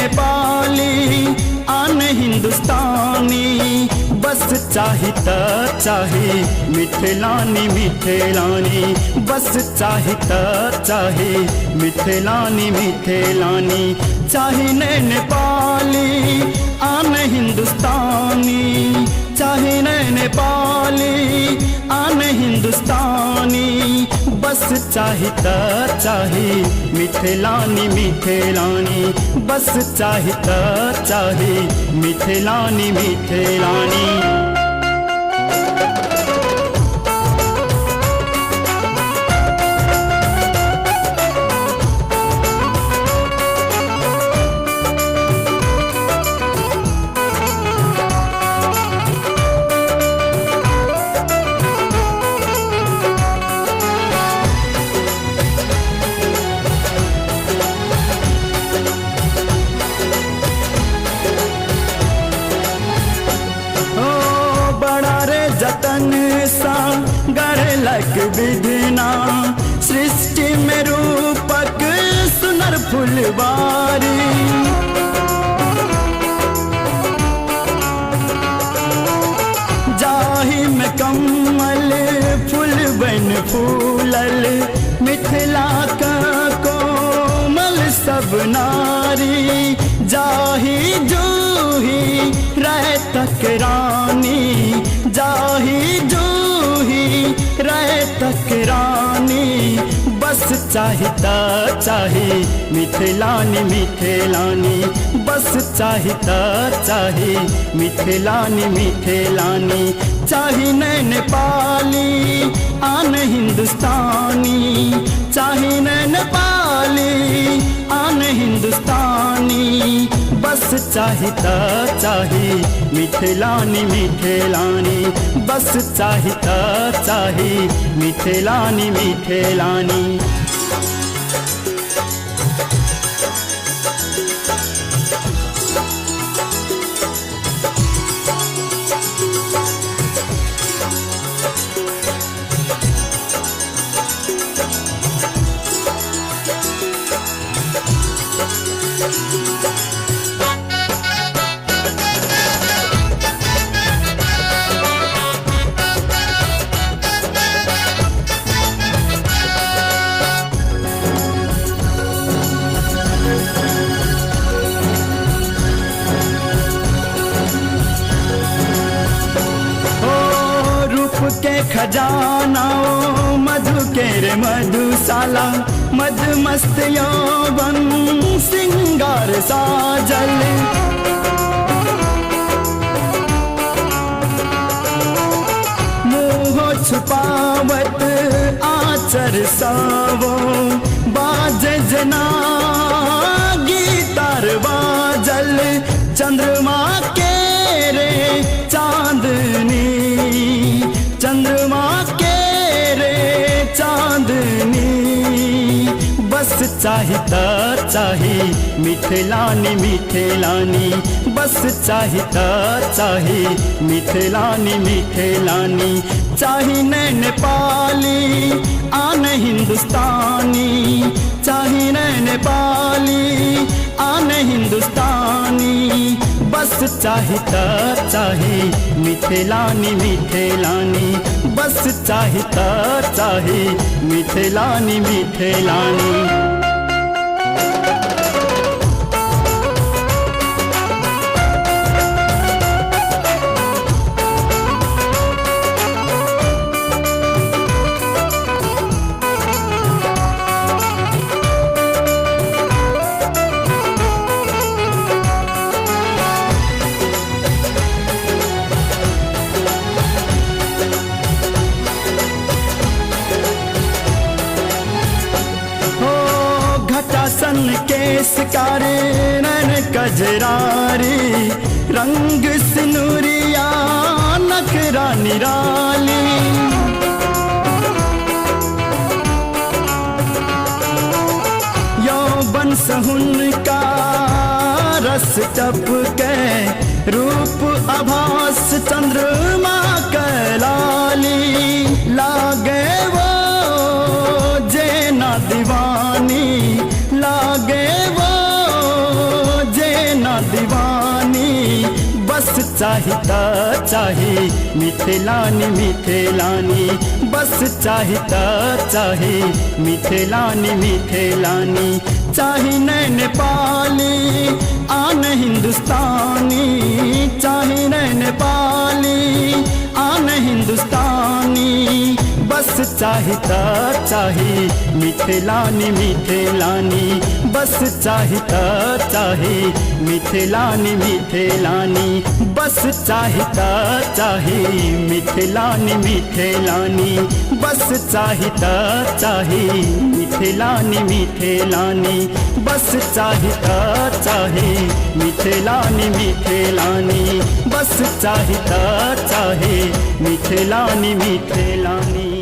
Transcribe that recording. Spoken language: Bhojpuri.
नेपाली आन हिंदुस्तानी बस चाहिता चाहे मिथिलानी मिथिलानी बस चाहिता चाहे मिथिलानी मिथिलानी चाहे न नेपाली आन हिंदुस्तानी चाहे न नेपाली आन हिंदुस्तानी बस चाहिता चाहे मिथिलानी मिथिलानी बस चाहिता चाहे मिथिलानी मिथिलानी। जतन सा गढ़लक विधना सृष्टि में रूपक सुनर फुलवारी जाहि में कमल फूल बन फूलल मिथिला का कोमल सब नारी जाहि जूही रह तक रानी जाहि जूही रह तक रानी बस चाहिता चाहे मिथिलानी मिथिलानी बस चाहिता चाहे मिथिलानी मिथिलानी चाहे न नेपाली आन हिंदुस्तानी चाहे न नेपाली आन हिंदुस्तानी बस चाहिता चाहे मिथिलानी मिथिलानी बस चाहिता चाहे मिथिलानी मिथिलानी। के खजाना मधु के रे मधुशाला मद मस्त यौवन सिंगार साजल मुँह छुपावत आचर सावो बाज जना गीतार बाजल चंद्रमा के रे चांदनी चंद्रमा के रे चांदनी बस चाहिता चाहे मिथिलानी मिथिलानी बस चाहिता चाहे मिथिलानी मिथिलानी चाहे न नेपाली आन हिंदुस्तानी चाहे न नेपाली आन हिंदुस्तानी बस चाहिता चाहे मिथिलानी मिथिलानी बस चाहिता चाहे मिथिलानी मिथिलानी। सन केस कारे नैन कजरारी रंग सिनुरिया नखरा निराली यौवन सहुन का रस टपके रूप आभास चंद्रमा कैलाली लागे वो जे ना दीवानी लागे वो जे चाहिता चाही मिथिलानी मिथिलानी, बस चाहिता चाही मिथिलानी मिथिलानी। चाहे न नेपाली आन हिंदुस्तानी, चाहे न नेपाली आन हिंदुस्तानी, बस चाहिता चाही मिथिलानी मिथिलानी, बस चाहिता चाही मिथिलानी मिथिलानी, बस चाहिता चाही मिथिलानी मिथिलानी, बस चाहिता चाही मिथिलानी मिथिलानी, बस चाहिता चाही मिथिलानी मिथिलानी, बस चाहिता चाही मिथिलानी मिथिलानी।